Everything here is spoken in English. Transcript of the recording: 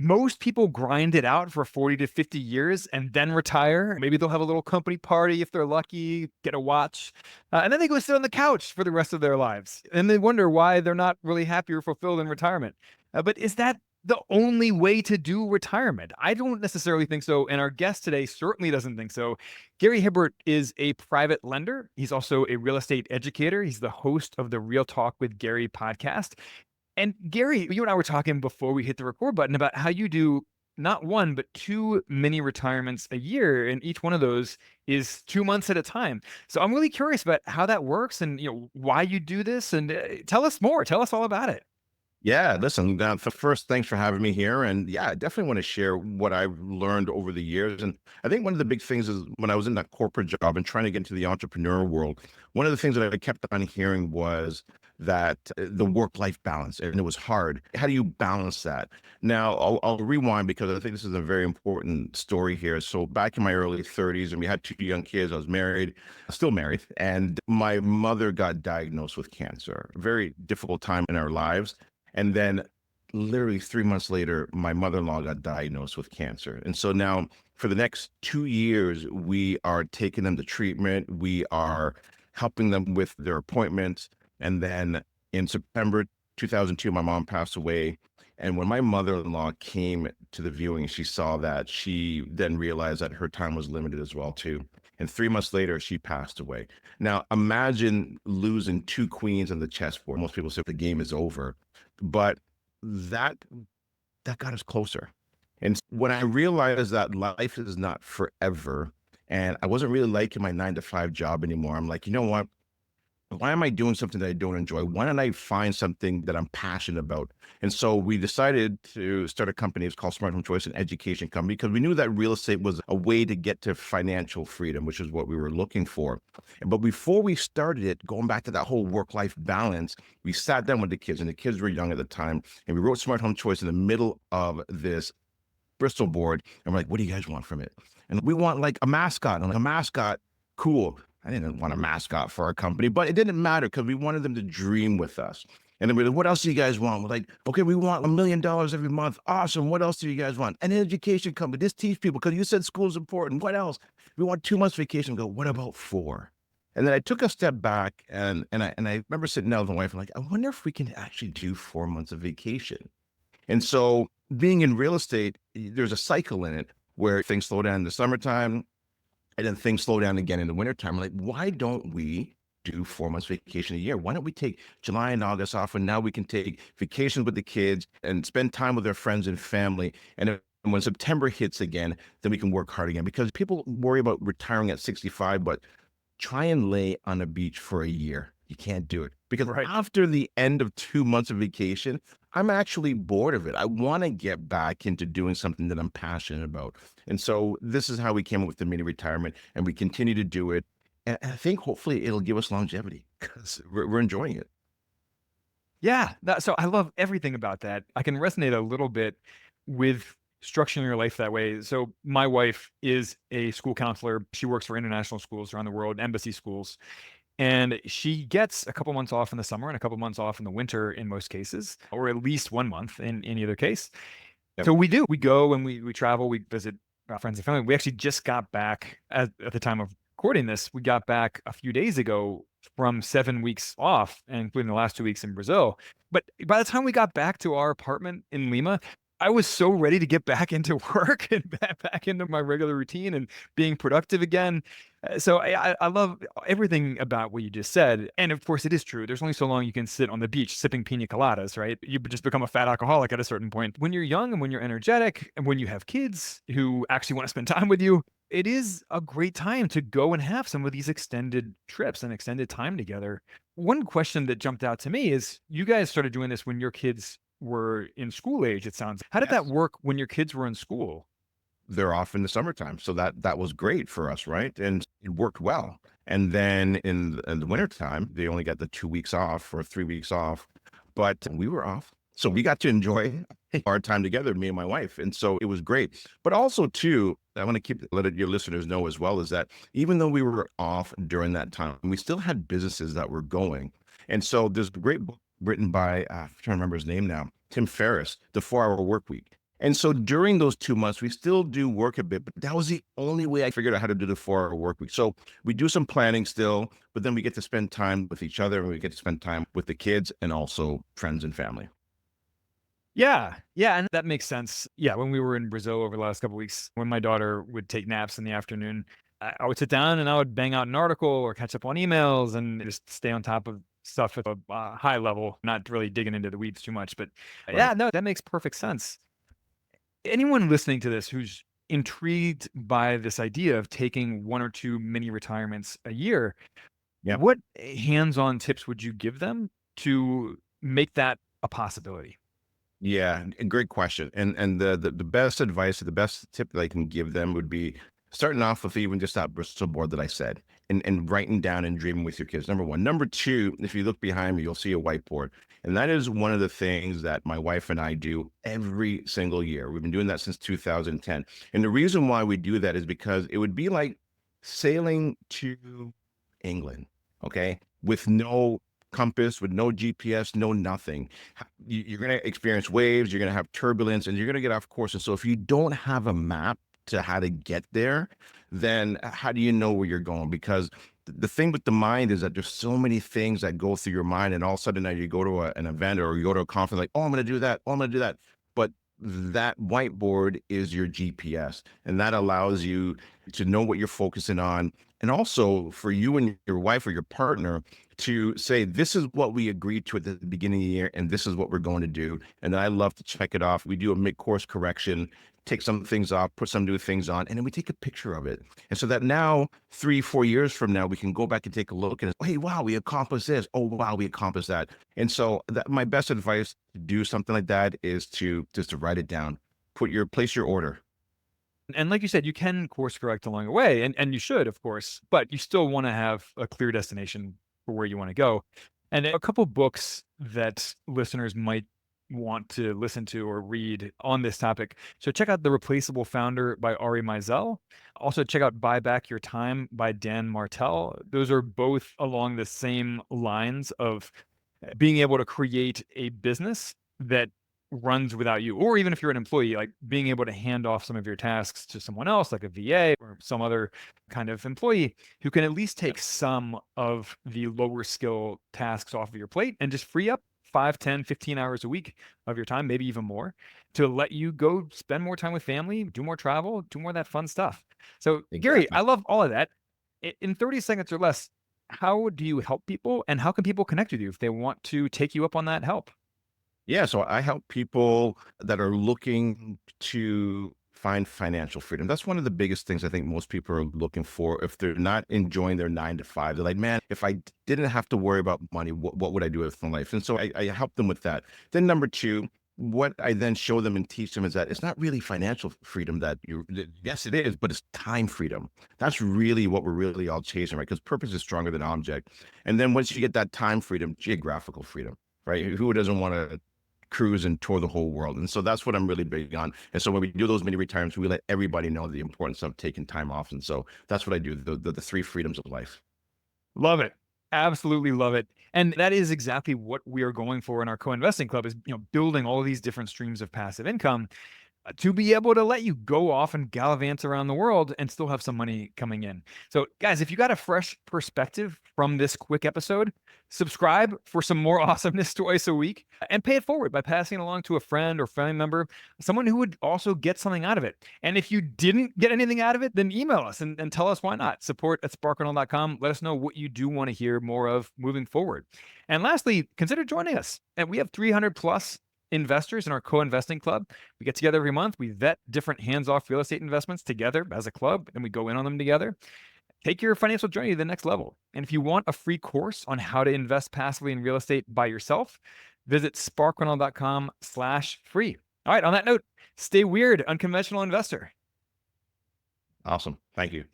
Most people grind it out for 40 to 50 years and then retire. Maybe they'll have a little company party if they're lucky, get a watch, and then they go sit on the couch for the rest of their lives. And they wonder why they're not really happy or fulfilled in retirement. But is that the only way to do retirement? I don't necessarily think so. And our guest today certainly doesn't think so. Gary Hibbert is a private lender. He's also a real estate educator. He's the host of the Real Talk with Gary podcast. And Gary, you and I were talking before we hit the record button about how you do not one, but two mini retirements a year. And each one of those is 2 months at a time. So I'm really curious about how that works and, why you do this, and tell us more. Tell us all about it. Yeah, listen, first, thanks for having me here. And yeah, I definitely want to share what I've learned over the years. And I think one of the big things is when I was in that corporate job and trying to get into the entrepreneur world, one of the things that I kept on hearing was that the work-life balance, and it was hard. How do you balance that? Now, I'll rewind because I think this is a very important story here. So back in my early 30s, and we had two young kids, I was married, still married, and my mother got diagnosed with cancer. A very difficult time in our lives. And then literally 3 months later, my mother-in-law got diagnosed with cancer. And so now for the next 2 years, we are taking them to treatment. We are helping them with their appointments. And then in September 2002, my mom passed away. And when my mother-in-law came to the viewing, she saw that. She then realized that her time was limited as well, too. And 3 months later, she passed away. Now, imagine losing two queens on the chessboard. Most people say the game is over, but that got us closer. And when I realized that life is not forever, and I wasn't really liking my 9 to 5 job anymore, I'm like, you know what? Why am I doing something that I don't enjoy? Why don't I find something that I'm passionate about? And so we decided to start a company. It's called Smart Home Choice, an education company, because we knew that real estate was a way to get to financial freedom, which is what we were looking for. But before we started it, going back to that whole work-life balance, we sat down with the kids, and the kids were young at the time, and we wrote Smart Home Choice in the middle of this Bristol board. And we're like, what do you guys want from it? And we want like a mascot. And I'm like, a mascot, cool. I didn't want a mascot for our company, but it didn't matter because we wanted them to dream with us. And then we're like, what else do you guys want? We're like, okay, we want $1 million every month. Awesome. What else do you guys want? An education company. Just teach people because you said school's important. What else? We want 2 months vacation. Go, what about 4? And then I took a step back and I remember sitting down with my wife and like, I wonder if we can actually do 4 months of vacation. And so being in real estate, there's a cycle in it where things slow down in the summertime, and then things slow down again in the wintertime. I'm like, why don't we do 4 months vacation a year? Why don't we take July and August off, and now we can take vacations with the kids and spend time with their friends and family. And when September hits again, then we can work hard again. Because people worry about retiring at 65, but try and lay on a beach for a year. You can't do it. Because Right. after the end of 2 months of vacation, I'm actually bored of it. I want to get back into doing something that I'm passionate about. And so this is how we came up with the mini retirement, and we continue to do it. And I think hopefully it'll give us longevity because we're enjoying it. Yeah. So I love everything about that. I can resonate a little bit with structuring your life that way. So my wife is a school counselor. She works for international schools around the world, embassy schools. And she gets a couple months off in the summer and a couple months off in the winter in most cases, or at least 1 month in either case. Yep. So we do. We go and we travel. We visit friends and family. We actually just got back at the time of recording this. We got back a few days ago from 7 weeks off, and including the last 2 weeks in Brazil. But by the time we got back to our apartment in Lima, I was so ready to get back into work and back into my regular routine and being productive again. So I love everything about what you just said. And of course, it is true. There's only so long you can sit on the beach sipping pina coladas, right? You just become a fat alcoholic at a certain point. When you're young and when you're energetic and when you have kids who actually want to spend time with you, it is a great time to go and have some of these extended trips and extended time together. One question that jumped out to me is you guys started doing this when your kids were in school age, it sounds. How did that Yes. work when your kids were in school? They're off in the summertime. So that was great for us, right? And it worked well. And then in the wintertime, they only got the 2 weeks off or 3 weeks off, but we were off. So we got to enjoy our time together, me and my wife. And so it was great. But also too, I want to let your listeners know as well, is that even though we were off during that time, we still had businesses that were going. And so there's a great book written by, I'm trying to remember his name now, Tim Ferriss, The 4 Hour Work Week. And so during those 2 months, we still do work a bit, but that was the only way I figured out how to do the 4-hour work week. So we do some planning still, but then we get to spend time with each other and we get to spend time with the kids and also friends and family. Yeah, yeah, and that makes sense. Yeah, when we were in Brazil over the last couple weeks, when my daughter would take naps in the afternoon, I would sit down and I would bang out an article or catch up on emails and just stay on top of stuff at a high level, not really digging into the weeds too much. But Right. yeah, no, that makes perfect sense. Anyone listening to this who's intrigued by this idea of taking 1 or 2 mini retirements a year, Yeah. what hands-on tips would you give them to make that a possibility? Yeah, a great question. And the best advice or the best tip that I can give them would be starting off with even just that Bristol board that I said and writing down and dreaming with your kids. Number one. Number two, if you look behind me, you'll see a whiteboard. And that is one of the things that my wife and I do every single year. We've been doing that since 2010. And the reason why we do that is because it would be like sailing to England, okay, with no compass, with no GPS, no nothing. You're going to experience waves, you're going to have turbulence, and you're going to get off course. And so if you don't have a map to how to get there, then how do you know where you're going? Because the thing with the mind is that there's so many things that go through your mind, and all of a sudden now you go to an event or you go to a conference like, oh, I'm going to do that. Oh, I'm going to do that. But that whiteboard is your GPS, and that allows you to know what you're focusing on. And also for you and your wife or your partner to say, this is what we agreed to at the beginning of the year, and this is what we're going to do. And then I love to check it off. We do a mid-course correction, take some things off, put some new things on, and then we take a picture of it. And so that now, 3, 4 years from now, we can go back and take a look and, hey, wow, we accomplished this. Oh, wow, we accomplished that. And so that my best advice to do something like that is to just to write it down, place your order. And like you said, you can course correct along the way, and you should, of course, but you still wanna have a clear destination for where you wanna go. And a couple books that listeners might want to listen to or read on this topic. So check out The Replaceable Founder by Ari Meisel. Also check out Buy Back Your Time by Dan Martell. Those are both along the same lines of being able to create a business that runs without you, or even if you're an employee, like being able to hand off some of your tasks to someone else, like a VA or some other kind of employee who can at least take some of the lower skill tasks off of your plate and just free up 5, 10, 15 hours a week of your time, maybe even more, to let you go spend more time with family, do more travel, do more of that fun stuff. So, Gary, I Exactly. love all of that. In 30 seconds or less, how do you help people and how can people connect with you if they want to take you up on that help? Yeah, so I help people that are looking to find financial freedom. That's one of the biggest things I think most people are looking for. If they're not enjoying their 9 to 5, they're like, man, if I didn't have to worry about money, what would I do with my life? And so I help them with that. Then number two, what I then show them and teach them is that it's not really financial freedom yes, it is, but it's time freedom. That's really what we're really all chasing, right? Because purpose is stronger than object. And then once you get that time freedom, geographical freedom, right? Who doesn't want to cruise and tour the whole world? And so that's what I'm really big on. And so when we do those mini retirements, we let everybody know the importance of taking time off. And so that's what I do, the 3 freedoms of life. Love it. Absolutely love it. And that is exactly what we are going for in our co-investing club is, building all these different streams of passive income to be able to let you go off and gallivant around the world and still have some money coming in. So, guys, if you got a fresh perspective from this quick episode, subscribe for some more awesomeness twice a week and pay it forward by passing it along to a friend or family member, someone who would also get something out of it. And if you didn't get anything out of it, then email us and tell us why not. Support@sparkrental.com. Let us know what you do want to hear more of moving forward. And lastly, consider joining us. And we have 300 plus investors in our co-investing club. We get together every month. We vet different hands-off real estate investments together as a club, and we go in on them together. Take your financial journey to the next level. And if you want a free course on how to invest passively in real estate by yourself, visit sparkrental.com/free. All right, on that note, stay weird, unconventional investor. Awesome. Thank you.